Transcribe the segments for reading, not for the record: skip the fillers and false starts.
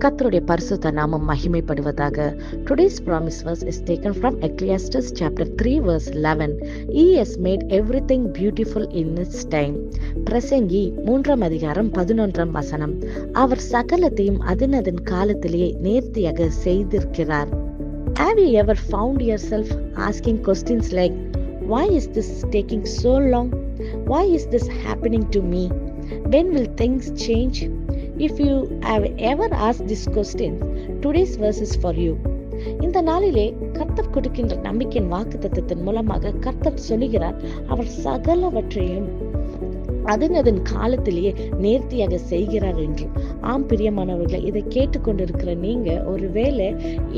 கர்த்தருடைய பரிசுத்த நாமம் மகிமைப்படுவதாக. Today's promise verse is taken from Ecclesiastes chapter 3 verse 11. He has made everything beautiful in its time. பிரசங்கி 3ஆம் அதிகாரம் 11ஆம் வசனம். அவர் சகலத்தையும் அதன் காலத்திலேயே நேர்த்தியாக செய்திருக்கிறார். Have you ever found yourself asking questions like, why is this taking so long? Why is this happening to me? When will things change? If you have ever asked this question, today's verse is for you. இந்த நாளிலே கர்த்தர் கொடுக்கின்ற நம்பிக்கையின் வாக்குத்தத்தத்தின் மூலமாக கர்த்தர் சொல்லுகிறார், அவர் சகலவற்றையும் அதன் காலத்திலேயே நேர்த்தியாக செய்கிறார் என்று. ஆம் பிரியமானவர்களை, இதை கேட்டுக்கொண்டிருக்கிற நீங்க ஒருவேளை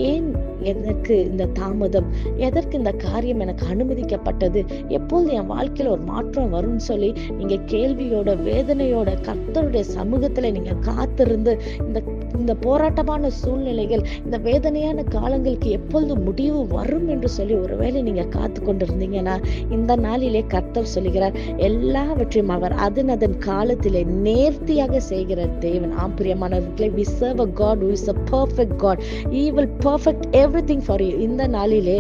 ஏன் எனக்கு இந்த தாமதம், எதற்கு இந்த காரியம் எனக்கு அனுமதிக்கப்பட்டது, எப்போது என் வாழ்க்கையில ஒரு மாற்றம் வரும்னு சொல்லி நீங்க கேள்வியோட வேதனையோட கர்த்தருடைய சமூகத்துல நீங்க காத்திருந்து இந்த போராட்டமான சூழ்நிலைகள், இந்த வேதனையான காலங்களுக்கு எப்பொழுது முடிவு வரும் என்று சொல்லி ஒருவேளை நீங்க காத்து கொண்டிருந்தீங்கன்னா, இந்த நாளிலே கர்த்தர் சொல்லுகிறார், எல்லாவற்றையும் அவர் அதன் காலத்திலே நேர்த்தியாக செய்கிற தேவன். ஆம் பிரியமானவர்களே, we serve a God who is a perfect God. He will perfect everything for you. இந்த நாளிலே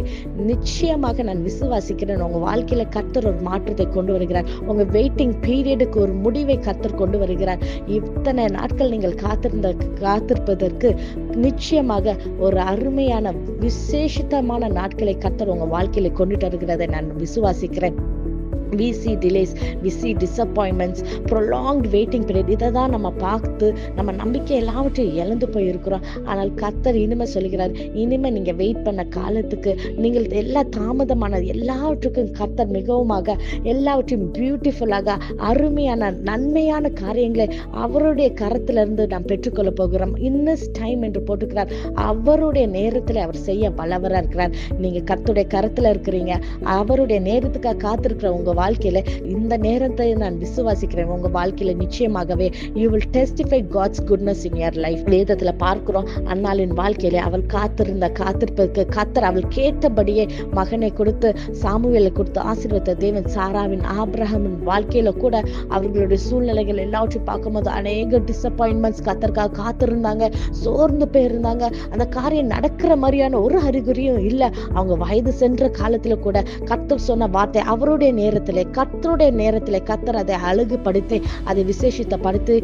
நிச்சயமாக நான் விசுவாசிக்கிறேன், உங்க வாழ்க்கையில கர்த்தர் ஒரு மாற்றத்தை கொண்டு வருகிறார். உங்க வெயிட்டிங் பீரியடுக்கு ஒரு முடிவை கர்த்தர் கொண்டு வருகிறார். இத்தனை நாட்கள் நீங்கள் காத்திருப்பதற்கு நிச்சயமாக ஒரு அருமையான விசேஷமான நாட்களை கர்த்தர் உங்க வாழ்க்கையில கொண்டுட்டு வருகிறதை நான் விசுவாசிக்கிறேன். We see delays, we see disappointments, prolonged waiting period. இதை தான் நம்ம பார்த்து நம்ம நம்பிக்கை எல்லாவற்றையும் இழந்து போயிருக்கிறோம். ஆனால் கர்த்தர் இனிமே சொல்லுகிறார், இனிமே நீங்க வெயிட் பண்ண காலத்துக்கு, நீங்கள் எல்லா தாமதமானது எல்லாவற்றுக்கும் கர்த்தர் மிகவுமாக எல்லாவற்றையும் பியூட்டிஃபுல்லாக அருமையான நன்மையான காரியங்களை அவருடைய கரத்திலிருந்து நாம் பெற்றுக்கொள்ள போகிறோம். இன்னஸ் டைம் என்று போட்டுக்கிறார். அவருடைய நேரத்துல அவர் செய்ய வல்லவரா இருக்கிறார். நீங்க கர்த்தருடைய கரத்துல இருக்கிறீங்க. அவருடைய நேரத்துக்காக காத்திருக்கிற உங்க வாழ்க்கையில இந்த நேரத்தை நான் விசுவாசிக்கிறேன். உங்க வாழ்க்கையில நிச்சயமாகவே you will testify God's goodness in your life. வேதத்துல பார்க்கிறோம், அன்னாளின் வாழ்க்கையில அவள் காத்திருப்பதற்கு கர்த்தர் அவள் கேட்டபடியே மகனை கொடுத்து, சாமுவேலை கொடுத்து ஆசீர்வதித்த தேவன். சாராவின் ஆபிரகாமின் வாழ்க்கையில கூட அவர்களுடைய சூழ்நிலைகள் எல்லாவற்றையும் பார்க்கும்போது அநேக டிசப்பாயின்மெண்ட்ஸ் கர்த்தருக்காக காத்திருந்தாங்க, சோர்ந்து போயிருந்தாங்க. அந்த காரியம் நடக்கிற மாதிரியான ஒரு அறிகுறியும் இல்ல. அவங்க வயது சென்ற காலத்துல கூட கர்த்தர் சொன்ன வார்த்தை அவருடைய கர்த்தருடைய நேரத்திலே கர்த்தர் அதை அழகுபடுத்தி அதை விசேஷித்தப்படுத்தி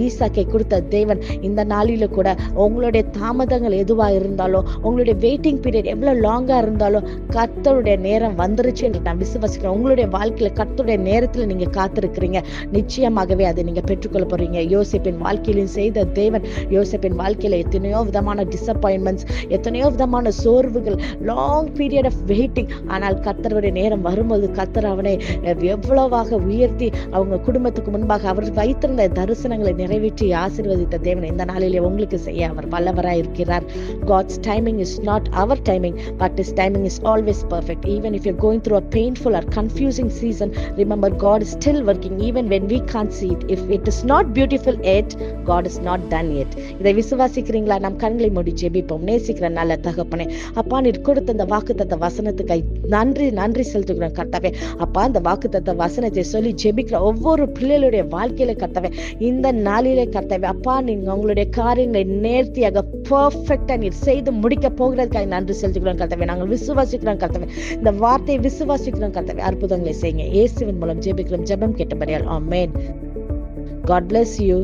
ஈசாக்கை கொடுத்த தேவன். இந்த நாளில கூட உங்களுடைய தாமதங்கள் எதுவா இருந்தாலும், உங்களுடைய வெயிட்டிங் பீரியட் எவ்வளவு லாங்கா இருந்தாலும் கர்த்தருடைய நேரம் வந்துருச்சு என்று நான் விசுவாசிக்கிறேன். உங்களுடைய வாழ்க்கையில கர்த்தருடைய நேரத்துல நீங்க காத்திருக்கிறீங்க, நிச்சயமாகவே அதை நீங்க பெற்றுக்கொள்ள போறீங்க. யோசேப்பின் வாழ்க்கையிலும் செய்த தேவன். யோசேப்பின் வாழ்க்கையில எத்தனையோ விதமான டிசப்பாயின்மெண்ட்ஸ், எத்தனையோ விதமான சோர்வுகள், லாங் பீரியட் ஆஃப் வெயிட்டிங். ஆனால் கர்த்தருடைய நேரம் வரும்போது கர்த்தர் அவனை எவ்வளவாக உயர்த்தி அவங்க குடும்பத்துக்கு முன்பாக அவர் வைத்திருந்த தரிசனங்களை நிறைவேற்றி ஆசீர்வதித்த தேவன் இந்த நாளிலே உங்களுக்கு செய்ய அவர் வல்லவராய் இருக்கிறார். God's timing is not our timing, but His timing is always perfect. Even if you're going through a painful or confusing season, remember God is still working even when we can't see it. If it is not beautiful yet, God is not done yet. இதை விசுவாசிக்கிறீங்களா? நம் கண்களை மூடி ஜெபிப்போம். நேசிக்கிற நல்ல தகப்பனே, அப்பா நீர் கொடுத்த இந்த வாக்குத்தத்த வசனத்துக்கு நன்றி செலுத்துகிறோம் கர்த்தாவே. அப்பா அந்த வாக்குத்தத்த வசனத்தை சொல்லி ஜெபிக்கிற ஒவ்வொரு பிள்ளைகளுடைய வாழ்க்கையில கர்த்தாவே, இந்த நாளிலே கர்த்தாவே, அப்பா நீங்க உங்களுடைய காரியங்களை நேர்த்தியாக பெர்ஃபெக்ட்டா நீர் செய்து முடிக்க போகிறதுக்காக நன்றி செலுத்துகிறோம் கர்த்தாவே. நாங்கள் விசுவாசிக்கிறோம் கர்த்தாவே, இந்த வார்த்தையை விசுவாசிக்கிறோம் கர்த்தாவே. அற்புதங்களை செய்யுங்க. இயேசுவின் மூலம் ஜெபிக்கிறோம். ஜெபம் கேட்டபடியால் ஆமென். God bless you.